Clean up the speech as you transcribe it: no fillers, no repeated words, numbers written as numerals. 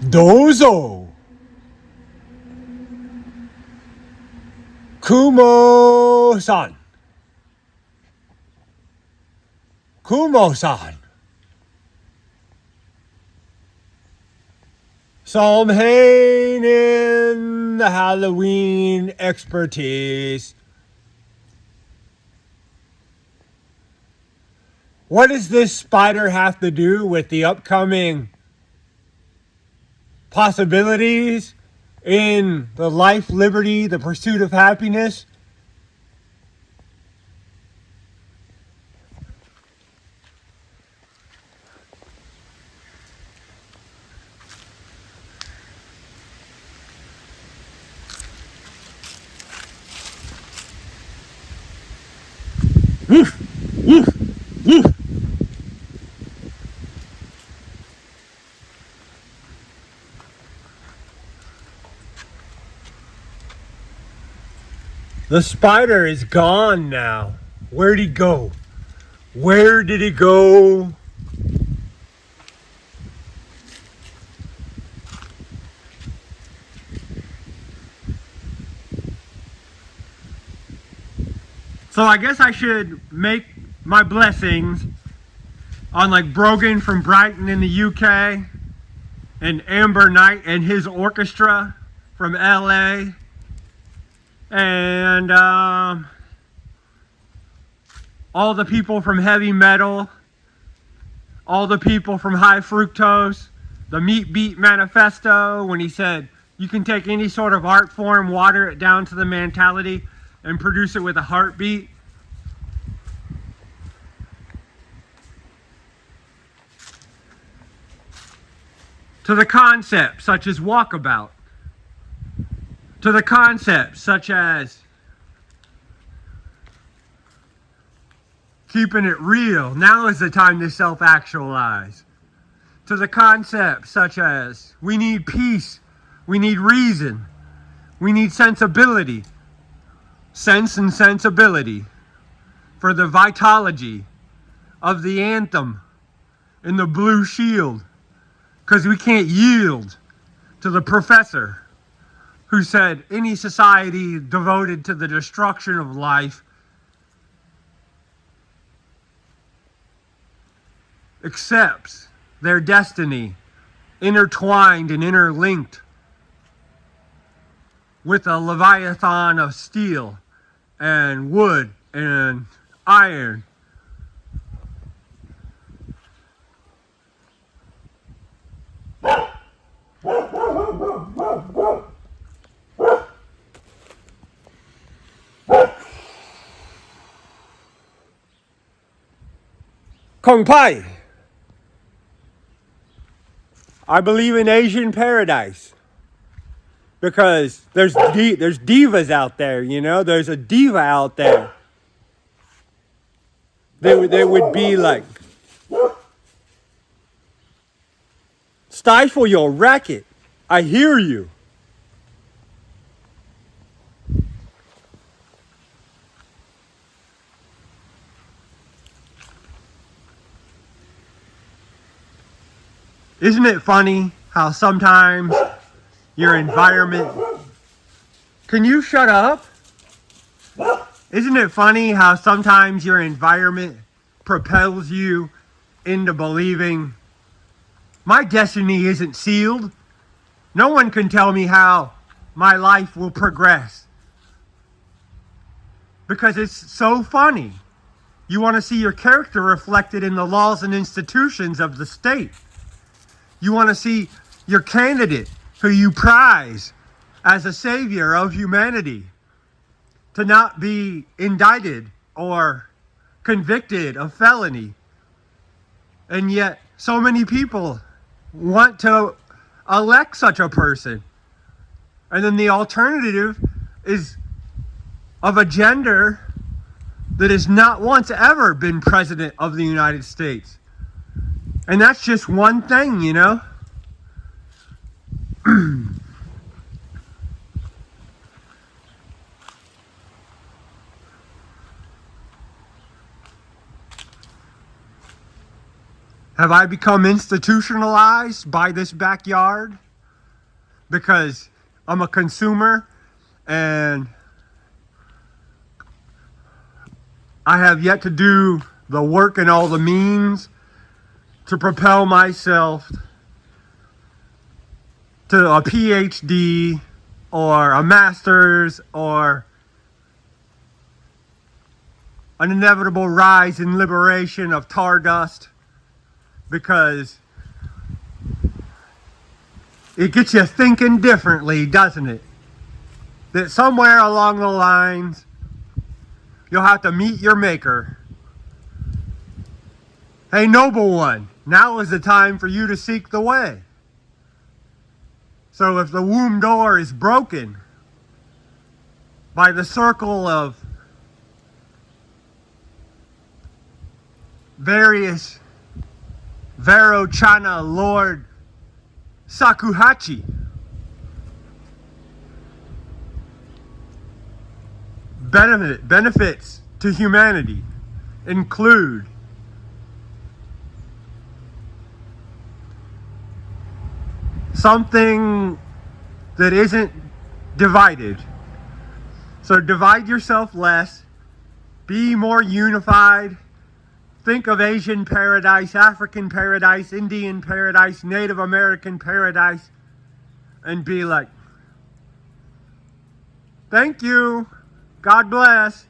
Dozo. Kumo-san. Kumo-san. Samhain in the Halloween expertise. What does this spider have to do with the upcoming possibilities in the life, liberty, the pursuit of happiness? Woof, woof, woof. The spider is gone now. Where'd he go? Where did he go? So I guess I should make my blessings on like Brogan from Brighton in the UK and Amber Knight and his orchestra from LA and all the people from heavy metal, all the people from high fructose, the Meat Beat Manifesto when he said you can take any sort of art form, water it down to the mentality and produce it with a heartbeat. To the concepts such as walkabout. To the concepts such as keeping it real. Now is the time to self-actualize. To the concepts such as we need peace, we need reason, we need sensibility. Sense and sensibility for the vitology of the anthem in the blue shield, because we can't yield to the professor who said any society devoted to the destruction of life accepts their destiny intertwined and interlinked with a leviathan of steel and wood and iron. Kung Pai. I believe in Asian paradise. Because there's divas out there, you know? There's a diva out there. They would be like, stifle your racket. I hear you. Isn't it funny how sometimes your environment... Can you shut up? Isn't it funny how sometimes your environment propels you into believing my destiny isn't sealed? No one can tell me how my life will progress. Because it's so funny. You want to see your character reflected in the laws and institutions of the state. You want to see your candidate who you prize as a savior of humanity to not be indicted or convicted of felony. And yet so many people want to elect such a person. And then the alternative is of a gender that has not once ever been president of the United States. And that's just one thing, you know? Have I become institutionalized by this backyard? because I'm a consumer and I have yet to do the work and all the means to propel myself to a PhD or a master's or an inevitable rise in liberation of tar dust, because it gets you thinking differently, doesn't it? That somewhere along the lines, you'll have to meet your maker. Hey, noble one, now is the time for you to seek the way. So if the womb door is broken by the circle of various Varochana Lord Sakuhachi, benefits to humanity include something that isn't divided. So divide yourself less, be more unified. Think of Asian paradise, African paradise, Indian paradise, Native American paradise, and be like, thank you, God bless.